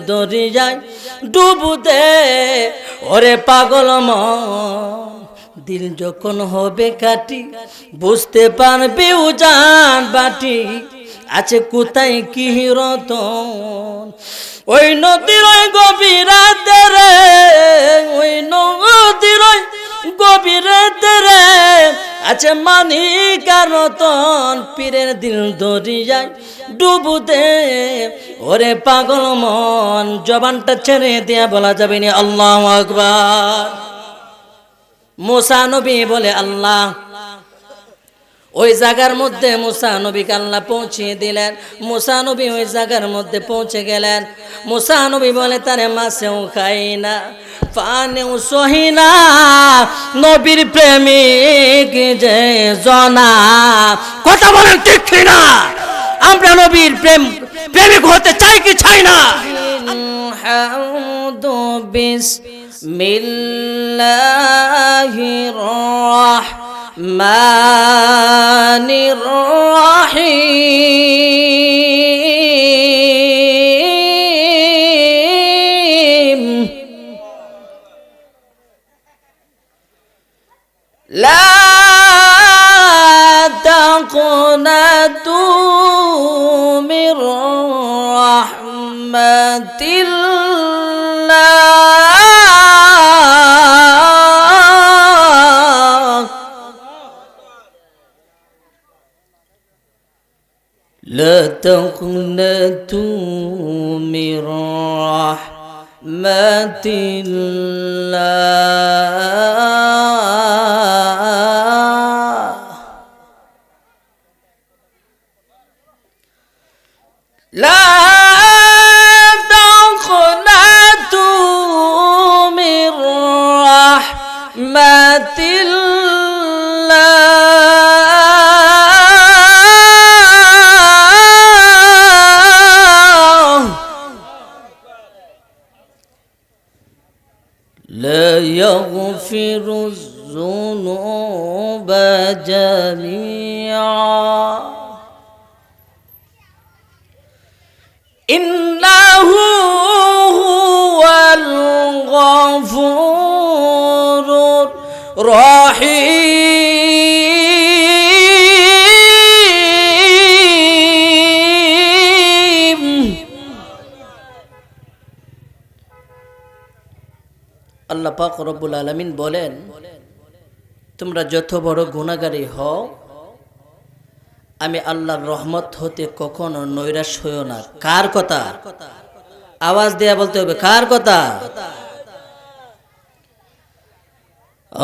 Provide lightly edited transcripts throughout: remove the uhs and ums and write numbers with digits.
দরিয়ায় ডুবু দে ওরে পাগল মন দিল যখন হবে কাটি বুঝতে পারবি উজান বাটি আছে কোথায় কি রতন ওই নদীর ওই গভীর রাতে রে ওই নদীর ওই গভীর রাতে রে আছে মানিক আর রতন পীরের দিল দরিয়ায় ডুবু দে ওরে পাগল মন জবানটা ছেড়ে দিয়া বলা যাবে না আল্লাহু আকবার মুসা নবী বলে আল্লাহ ওই জায়গার মধ্যে মুসা নবীকে আল্লাহ পৌঁছিয়ে দিলেন মুসা নবী ওই জায়গার মধ্যে পৌঁছে গেলেন মুসা নবী বলে তারে মাছেও খাই না পানেও সহি না নবীর প্রেমিক যে জনা কথা বলেন ঠিক না আমরা নবীর প্রেমিক হতে চাই কি চাই না বিসমিল্লাহির রাহমানির রাহিম লা তাকুনাতু মির রাহমাতিল্লাহ لا تقنطوا من رحمة الله لا تقنطوا من رحمة لا يغفر الذنوب جميعا إنه هو الغفور الرحيم আল্লাহ পাক রব্বুল আলামিন বলেন তোমরা যত বড় গুনাহগারী হও আমি আল্লাহর রহমত হতে কখনো নৈরাশ হইও না কার কথা আওয়াজ দেয়া বলতে হবে কার কথা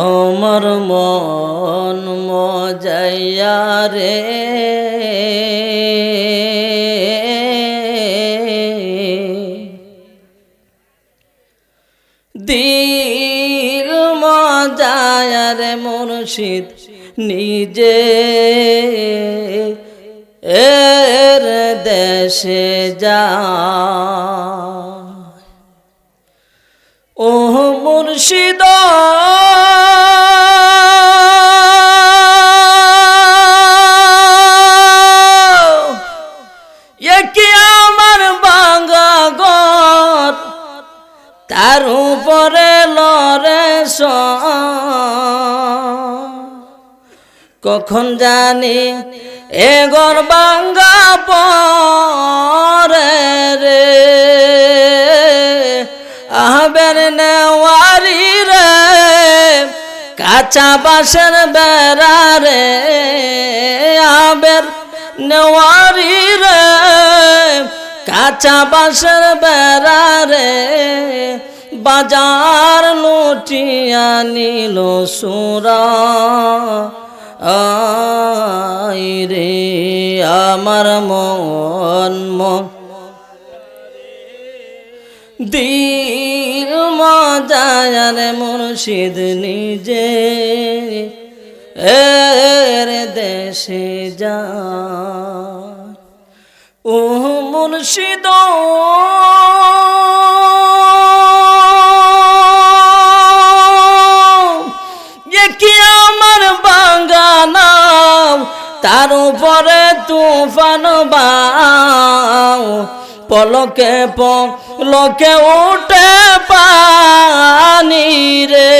আমার মন মজাইয়া রে দিল মজায়া রে মুর্শিদ নিজে এর দেশে যা ও মুর্শিদ একে আমার বাঙ্গা ঘর তার উপরে লরে কখন জানি এ ঘর বাঙ্গা পরে রে আহবের নেওয়ারি রে কাঁচা বাঁশের বেড়া রে আহবের নেওয়ারি রে কাঁচা বাঁশের বেড়া রে বাজার লুটিয়া নিল সুরা আই রে আমার মন দিল মজায়ার মুর্শিদ নিজে এর দেশে যা ও মুর্শিদ কি আমার বাঙ্গানা তার উপরে তুফান বাও পলকে লোকে উঠে পানি রে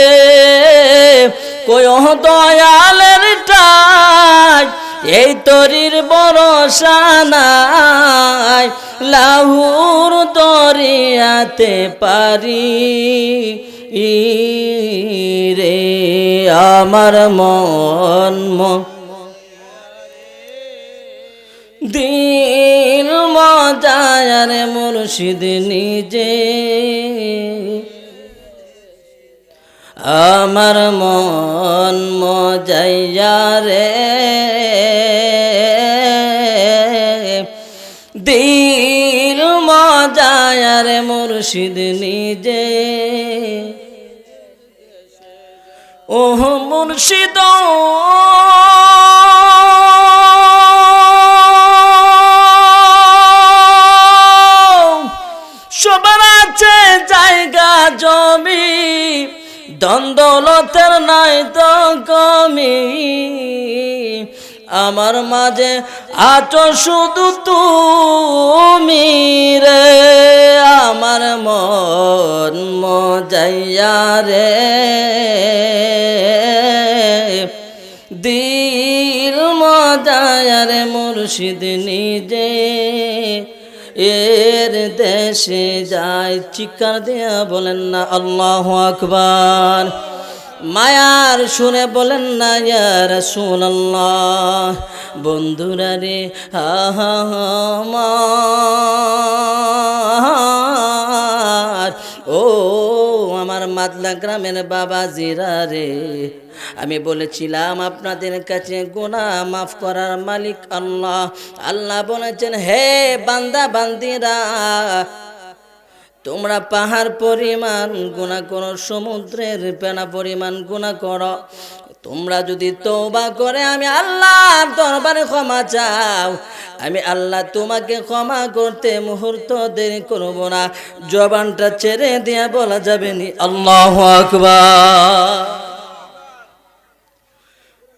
কই দয়ালের টাই এই তরির ভরসা নাই লাহুর দরিয়াতে পারি রে আমার মন দিল মজায়ার মুর্শিদ নিজে আমার মন মজাইয়া রে দিল মজায়ার মুর্শিদ নিজে ওহ মুর্শিদ সবার আছে জায়গা জমি দ্বন্দ্বলতের নাই তো কমি আমার মাঝে আছো শুধু তুমি রে আমার মন মজাইয়া রে দিল মজায়া রে মুর্শিদ নিজে এর দেশে যায় চিৎকার দিয়া বলেন না আল্লাহু আকবার মায়ার শুনে বলেন না ইয়া রাসূলুল্লাহ বন্ধুরা রে আমার ও আমার মাদলা গ্রামের বাবাজিরা রে আমি বলেছিলাম আপনাদের কাছে গুনাহ মাফ করার মালিক আল্লাহ আল্লাহ বলেছেন হে বান্দা বান্দিরা তোমরা পাহাড় পরিমাণ গুনাহ করো সমুদ্রের ফেনা পরিমাণ গুনাহ করো তোমরা যদি তওবা করে আমি আল্লাহর দরবারে ক্ষমা চাও আমি আল্লাহ তোমাকে ক্ষমা করতে মুহূর্ত দেরি করব না জবানটা ছেড়ে দিয়া বলা যাবে নি আল্লাহু আকবার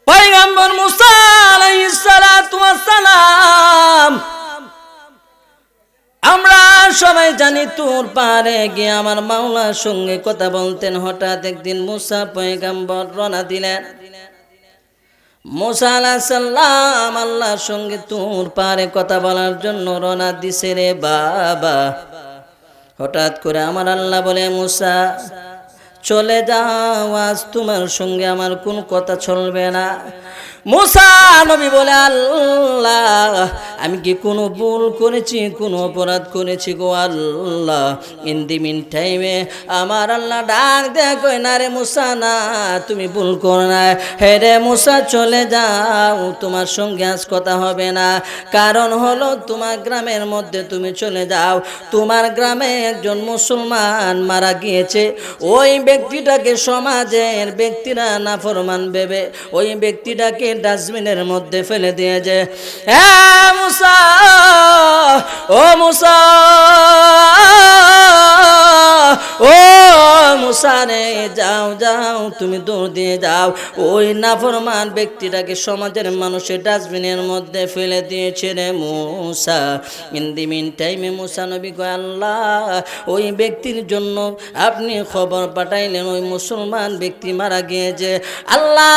পয়গম্বর মুসা আলাইহিস সালাতু ওয়াস সালাম আমরা সবাই জানি তুর পারে গিয়ে আমার মাওলার সঙ্গে কথা বলতেন হঠাৎ একদিন মুসা পয়গম্বর রওনা দিলেন মুসা আলাইহিস সালাম আল্লাহর সঙ্গে তুর পারে কথা বলার জন্য রওনা দিছে রে বাবা হঠাৎ করে আমার আল্লাহ বলে মুসা চলে যাও আজ তোমার সঙ্গে আমার কোন কথা চলবে না মুসা নবী বলে আল্লাহ আমি কি কোনো ভুল করেছি কোনো অপরাধ করেছি গো আল্লাহ ইন দি মিন টাইমে আমার আল্লাহ ডাক দেয় কই না রে মুসা না তুমি ভুল করো না হে রে মুসা চলে যাও তোমার সঙ্গে আজ কথা হবে না কারণ হলো তোমার গ্রামের মধ্যে তুমি চলে যাও তোমার গ্রামে একজন মুসলমান মারা গিয়েছে ওই ব্যক্তিটাকে সমাজের ব্যক্তিরা নাফরমান ভেবে ওই ব্যক্তিটাকে ডাস্টবিনের মধ্যে ফেলে দিয়েছে মুসা ও মুসা ও মুসা রে যাও যাও তুমি দৌড় দিয়ে যাও ওই নাফরমান ব্যক্তিটাকে সমাজের মানুষের ডাস্টবিনের মধ্যে ফেলে দিয়েছে রে মুসা ইন দি মিন টাইমে মুসা নবী কয় আল্লাহ ওই ব্যক্তির জন্য আপনি খবর পাঠাইলেন ওই মুসলমান ব্যক্তি মারা গিয়েছে আল্লাহ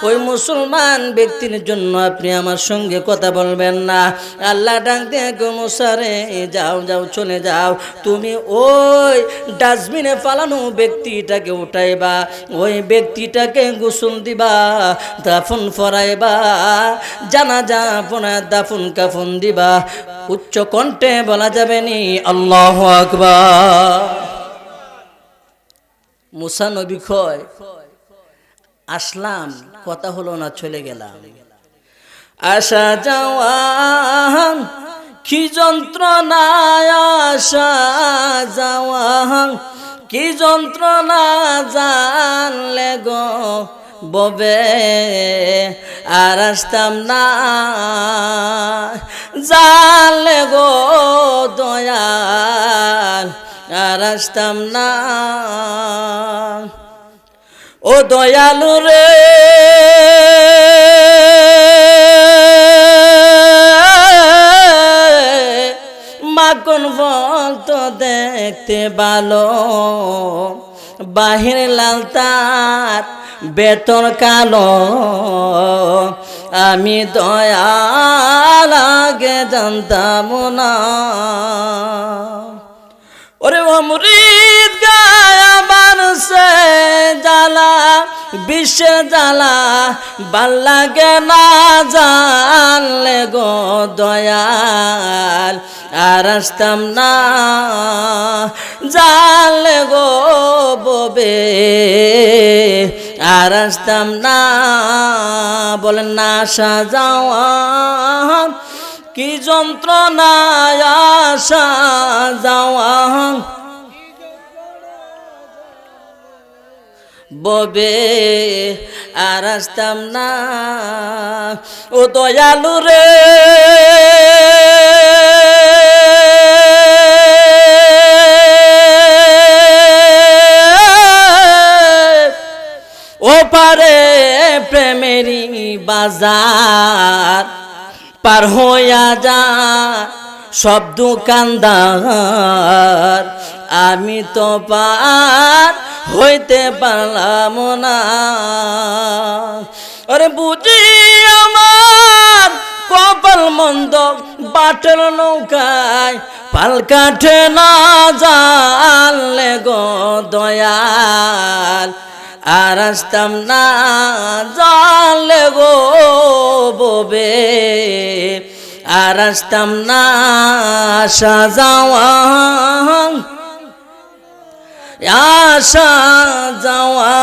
ওই মুসলমান ব্যক্তির জন্য আপনি আমার সঙ্গে কথা বলবেন না আল্লাহ ডাক দিয়ে গো মুসা রে যাও যাও চলে যাও তুমি ওই ডাস্টবিনে ফালানো ব্যক্তিটাকে উঠাইবা ওই ব্যক্তিটাকে গোসল দিবা দাফন ফরাইবা জানাজা পড়ায় দাফন কাফন দিবা উচ্চ কণ্ঠে বলা যাবে নি আল্লাহু আকবার মুসা নবী কয় আসলাম কথা হলো না চলে গেলাম আসা যাওয়া কি যন্ত্রণা আসা যাওয়া কি যন্ত্রণা জানলে গো ববে আর আসতাম না জানলে গো দয়াল আর আসতাম না ও দয়ালু রে মাগ কোন ফল তো দেখতে ভালো, বাহির লাল তার বেতন কালো, আমি দয়াল আগে জানতাম না। ওরে ও মুরিদ গায়া বানসে জ্বালা, বিশ্বে জ্বালা ভাল লাগে না জানলে গো দয়াল, আর আসতাম না জানলে গো ববে, আর আসতাম না। বলেন না আসা যাওয়া কি যন্ত্রণা, আসা যাওয়া ববে, আর আসতাম না। ও দয়ালু রে ও পারে প্রেমেরি বাজার, পার হইয়া যা সব দোকানদার, আমি তো পার হইতে পারলাম না। আরে বুঝি আমার কপাল মন্দ, বাটের নৌকায় পাল কাঠে না জানলে গো দয়াল, আর আসতাম না জানলে গো ববে, আর আসতাম না। আসা যাওয়া আসা যাওয়া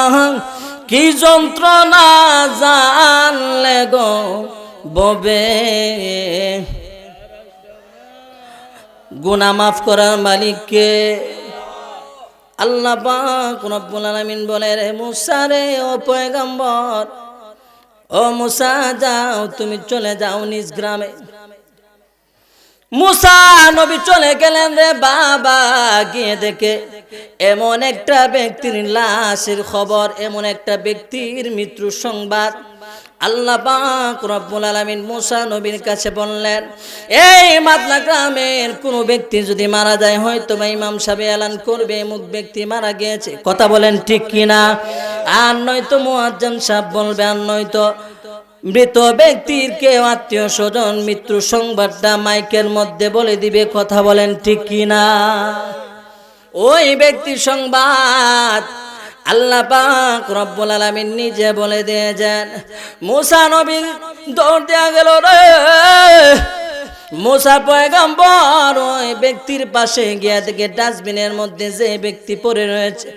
কি যন্ত্রণা জানলে গো ববে। গুনাহ মাফ করার মালিককে আল্লাহ পাক রব্বুল আলামিন বলে, রে মুসা রে ও পয়গম্বর, ও মুসা যাও, তুমি চলে যাও নিজ গ্রামে। মুসা নবী চলে গেলেন রে বাবা, গিয়ে দেখে এমন একটা ব্যক্তির লাশের খবর, এমন একটা ব্যক্তির মৃত্যুর সংবাদ। আল্লাহ পাক রব্বুল আলামিন মুসা নবীর কাছে বললেন, এই মাদনা গ্রামের কোন ব্যক্তি যদি মারা যায়, হয়তো বা ইমাম সাহেব এলান করবে মুখ ব্যক্তি মারা গিয়েছে, কথা বলেন ঠিক কিনা? আর নয়তো মুয়াজ্জিন সাহেব বলবে, আর নয়তো মৃত ব্যক্তির কেউ আত্মীয় স্বজন মৃত্যু সংবাদটা মাইকের মধ্যে বলে দিবে, কথা বলেন ঠিক কিনা? ওই ব্যক্তির সংবাদ আল্লাহ পাক রব্বুল আলামিন নিজে বলে দিয়েছেন। মুসা নবী দৌড় দেয়া গেল রে, মুসা পয়গম্বর ওই ব্যক্তির পাশে গিয়ে দেখে ডাস্টবিনের মধ্যে যে ব্যক্তি পড়ে রয়েছে।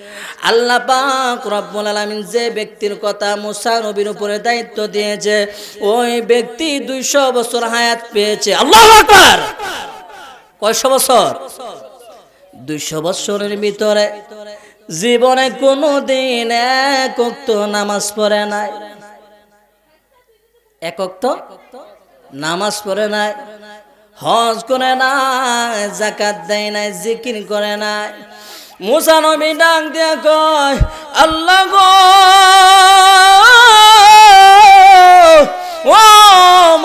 আল্লাহ পাক রব্বুল আলামিন যে ব্যক্তির কথা মুসা নবীর উপরে দায়িত্ব দিয়েছে, ওই ব্যক্তি 200 বছর হায়াত পেয়েছে। আল্লাহু আকবার! কয়শো বছর? 200 বছরের ভিতরে জীবনে কোনোদিন এক ওয়াক্ত নামাজ পড়ে নাই, এক ওয়াক্ত নামাজ পড়ে নাই, হজ করে নাই, যাকাত দেয় নাই, জিকির করে নাই। মুসা নবী ডাক দিয়া কয়, আল্লাহ গো ও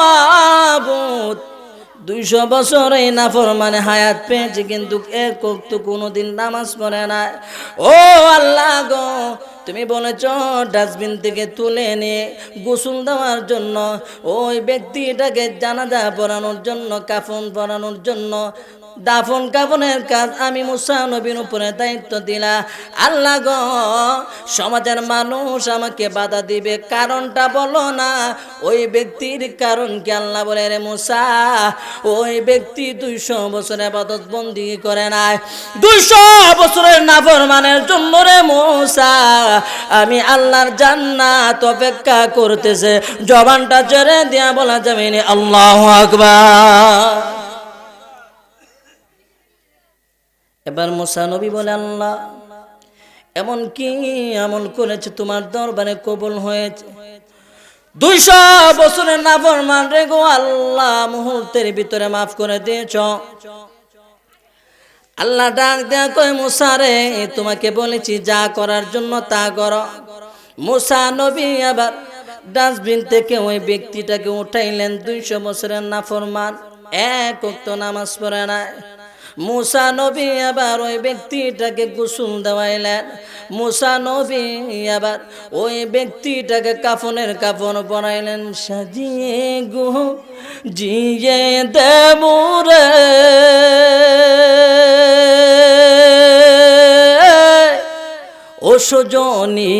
মাবুদ, 200 বছর এই নাফরমানে হায়াত পেয়েছে, কিন্তু এক ওয়াক্ত কোনোদিন নামাজ পড়ে না। ও আল্লাহ গো, তুমি বলেছ ডাস্টবিন থেকে তুলে নিয়ে গোসল দেওয়ার জন্য, ওই ব্যক্তিটাকে জানাজা পড়ানোর জন্য, কাফন পরানোর জন্য, দাফন কাফনের কাজ আমি মুসা নবীর উপরে দায়িত্ব দিলা। আল্লাহ গো, সমাজের মানুষ আমাকে বাধা দিবে, কারণটা বলো না। ওই ব্যক্তির কারণ কি? আল্লাহ বলে, রে মুসা, ওই ব্যক্তি 200 বছর ইবাদত বন্দি করে নাই, 200 বছরের নাফরমানের জন্য রে মুসা আমি আল্লাহর জান্নাত অপেক্ষা করতেছে। জবানটা ছেড়ে দিয়া বলা যাবে না আল্লাহু আকবার। এবার মুসা নবী বলে, আল্লাহ এমন কি আমল করেছে তোমার দরবারে কবুল হয়েছে? 200 বছরের নাফরমান রে গো আল্লাহ মুহূর্তের ভিতরে মাফ করে দিয়েছ। আল্লাহ ডাক দেয়া কয়, মুসা রে তোমাকে বলেছি যা করার জন্য তা করো। মুসা নবী আবার ডাস্টবিন থেকে ওই ব্যক্তিটাকে উঠাইলেন, 200 বছরের নাফরমান, এক ওয়াক্ত নামাজ পড়ে নাই। মুসা নবী আবার ওই ব্যক্তিটাকে গোসল দেওয়াইলেন। মুসা নবী আবার ওই ব্যক্তিটাকে কাফনের কাফন পরাইলেন। সাজিয়ে গো জিয়ে দেবুরে ও সজনী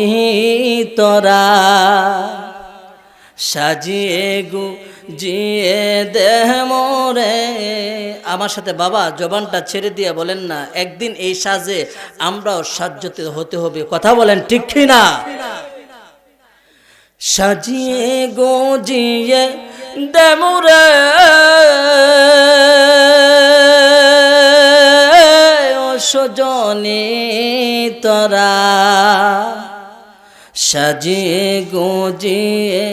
তোরা, সাজিয়ে গো জিয়ে দেহ মোরে। আমার সাথে বাবা জবানটা ছেড়ে দিয়ে বলেন না, একদিন এই সাজে আমরাও সাজ্জত হতে হবে। কথা বলেন ঠিক কি না? সাজিয়ে গো জিয়ে দেহ মোরে ও সজনী তোরা, সাজিয়ে গুজিয়ে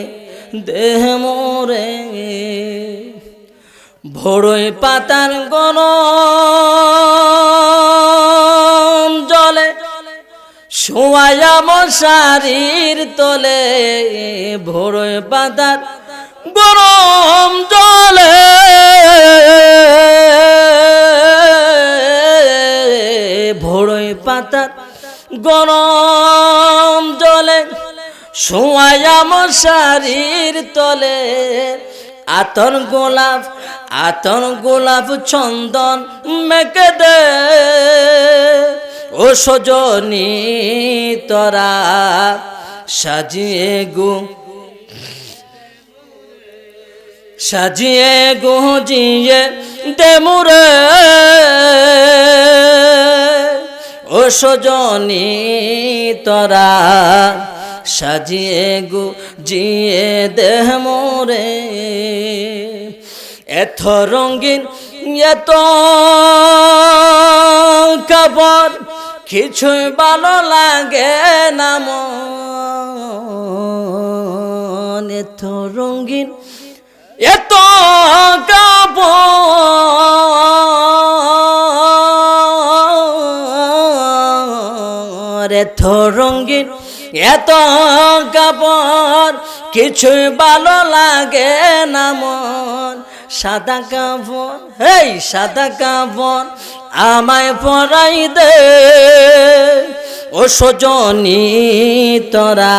দেহ মোরে। ভোরই পাতার গরম জলে শোয়া মশারির তলে, ভোরই পাতার গরম জলে ভোরই পাতার গরম জলে শোয়া মশারির তলে। আতর গোলাপ চন্দন মেকে দে ও সজনী তোরা, সাজিয়ে গুজিয়ে দে মোরে ও সজনী তোরা, সাজিয়ে গুজিয়ে দেহ মোরে। এত রঙিন এত কাপড় কিছুই ভালো লাগে না মন। এত রঙিন এত কাপড়, এত রঙিন এত কাপড় কিছুই ভালো লাগে না মন। সাদা কাপড় এই সাদা কাপড় আমায় পরাই দে ও সজনী তোরা,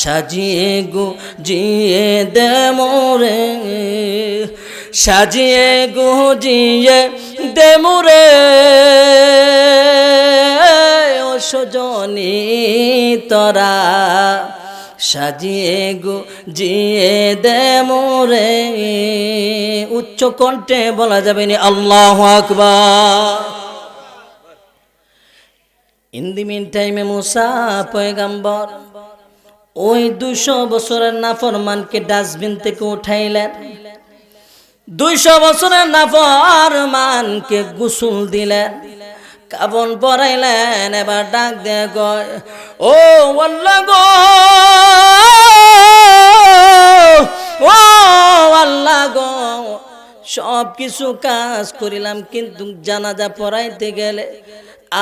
সাজিয়ে গুজিয়ে দে মোরে, সাজিয়ে গুজিয়ে দে মোরে ও সজনী তোরা, সাজিয়ে গুজিয়ে দে মোরে। উচ্চ কণ্ঠে বলা যাবে না আল্লাহু আকবার। ইন দি মিন টাইমে মুসা পয়গম্বর ওই 200 বছরের নাফরমানকে ডাস্টবিন থেকে উঠাইলেন। 200 বছরের নাফরমানকে গোসল দিলেন, কাফন পরাইলেন। এবার ডাক দিয়ে কয়, ও আল্লাহ গো, ও আল্লাহ গো, সব কিছু কাজ করিলাম, কিন্তু জানাজা পড়াইতে গেলে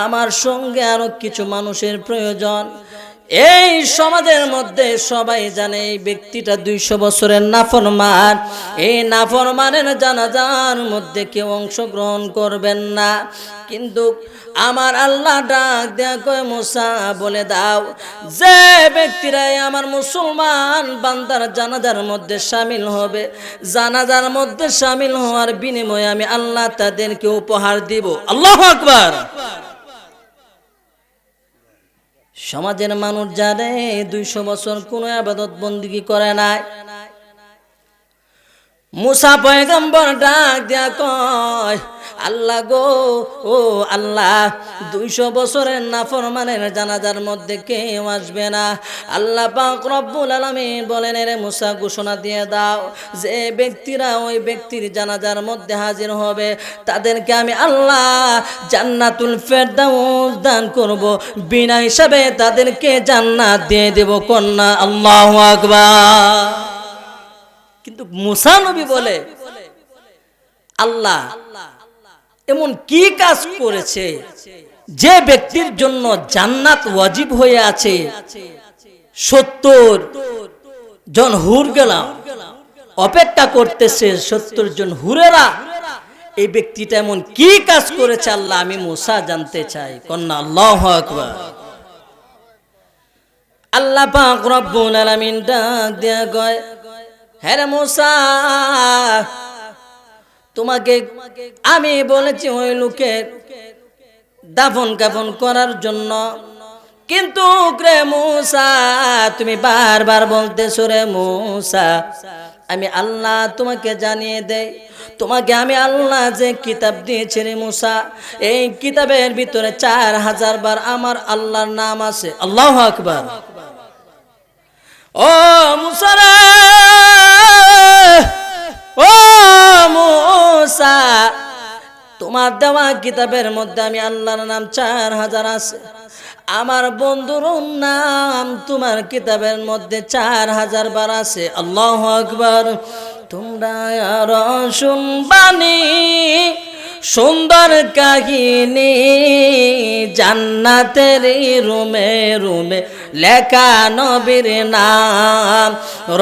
আমার সঙ্গে আরো কিছু মানুষের প্রয়োজন। এই সমাজের মধ্যে সবাই জানে এই ব্যক্তিটা 200 বছরের নাফরমান। এই নাফরমানের জানাজার মধ্যে কেউ অংশগ্রহণ করবেন না। কিন্তু আমার আল্লাহ ডাক দেয়া কয়, মুসা বলে দাও যে ব্যক্তিরাই আমার মুসলমান বান্দার জানাজার মধ্যে শামিল হবে, জানাজার মধ্যে শামিল হওয়ার বিনিময়ে আমি আল্লাহ তাদেরকে উপহার দিব। আল্লাহু আকবার। সমাজের মানুষ জানে 200 বছর কোনো ইবাদত বন্দেগী করে নাই। মুসা পয়গম্বর ডাক দিয়া কয়, আল্লাহ গো, ও আল্লাহ, 200 বছরের নাফরমানের জানাজার মধ্যে কেউ আসবে না। আল্লাহ পাক রব্বুল আলামিন বলেন, রে মুসা ঘোষণা দিয়ে দাও যে ব্যক্তিরা ওই ব্যক্তির জানাজার মধ্যে হাজির হবে তাদেরকে আমি আল্লাহ জান্নাতুল ফেরদাউস দান করব, বিনা হিসাবে তাদেরকে জান্নাত দিয়ে দেব। কন্যা আল্লাহু আকবার। কিন্তু মুসা নবী বলে, আল্লাহ এমন কি কাজ করেছে যে ব্যক্তির জন্য জান্নাত ওয়াজিব হয়ে আছে? 70 জন হুর গেলাম অপেক্ষা করতেছে, 70 জন হুরেরা এই ব্যক্তিটা এমন কি কাজ করেছে আল্লাহ আমি মুসা জানতে চাই। কন্যা আল্লাহু আকবার। আল্লাহ পাক রব্বুল আলামিন ডাক দেয়া কয়, হ্যাঁ রে মুসা, তোমাকে আমি বলেছি ওই লোকের দাফন কাফন করার জন্য, কিন্তু রে মুসা তুমি বারবার বলতেছো রে মুসা, আমি আল্লাহ তোমাকে জানিয়ে দেই, তোমাকে আমি আল্লাহ যে কিতাব দিয়েছি রে মুসা, এই কিতাবের ভিতরে 4000 বার আমার আল্লাহর নাম আছে। আল্লাহু আকবার। ও মুসা রে, ও মুসা, তোমার দেওয়া কিতাবের মধ্যে আমি আল্লাহর নাম 4000 আছে, আমার বন্ধুর নাম তোমার কিতাবের মধ্যে 4000 বার আছে। আল্লাহু আকবার। তোমরা আর শুনবানি সুন্দর কাহিনী, জান্নাতের রুমে রুমে লেখা নবীর নাম,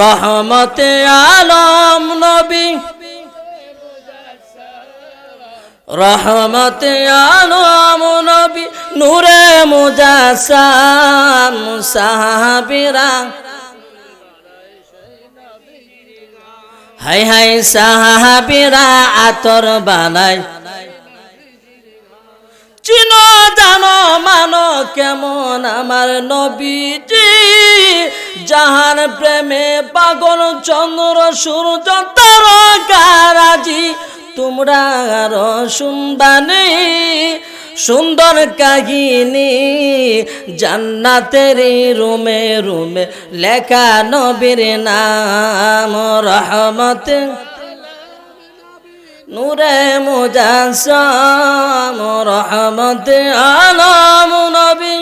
রহমতে আলম নবী, রহমতে আলম নবী, নূরে মুজাসসাম সাহাবীরা, হাই হাই সাহাবীরা আতর বানায়, চিনো জানো মানো কেমন আমার নবীজি, জাহান প্রেমে পাগল চন্দ্র সূর্য তারকারাজি, তোমরা আরো শুনবানি সুন্দর কাহিনী, জান্নাতের রুমে রুমে লেখা নবীর নাম, রহমতে নূরে মুজাসসাম, রহমতে আলম নবী,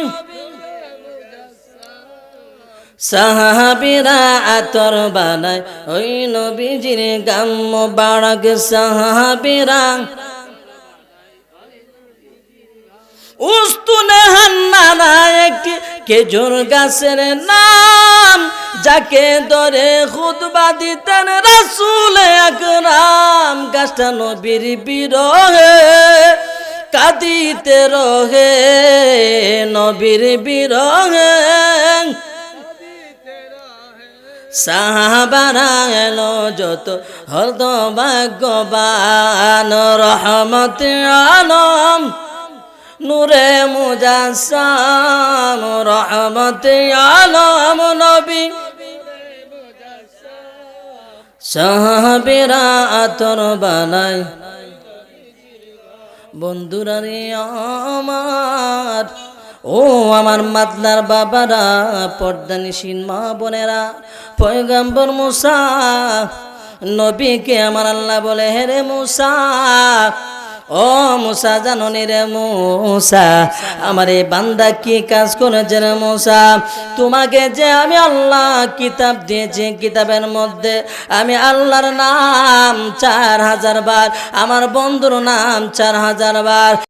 সাহাবীরা আতর বানায় ওই নবীজির গাম মোবারক, সাহাবীরা উস্তুনে হান্নানা একটি খেজুর গাছের নাম, যাকে ধরে খুতবা দিতেন রাসূল আকরাম, গাছটা নবীর বিরহে কাঁদিতে রহে, নবীর বিরহে সাহাবারা এলো যত হত ভাগ্যবান, রহমতে আলম নূরে মুজাসসাম, রহমতে আলম নবী, সাহাবীরা আতর বানায়। বন্ধুরা রে আমার, ও আমার মাতলার বাবারা, পর্দানিসীন মা বোনেরা, পয়গম্বর মুসা নবীকে আমার আল্লাহ বলে, হে রে মুসা, ও মুসা জাননি রে মুসা, আমার এই বান্দা কি কাজ করেছে রে মুসা, তোমাকে যে আমি আল্লাহ কিতাব দিয়েছি, কিতাবের মধ্যে আমি আল্লাহর নাম 4000 বার, আমার বন্ধুর নাম 4000 বার,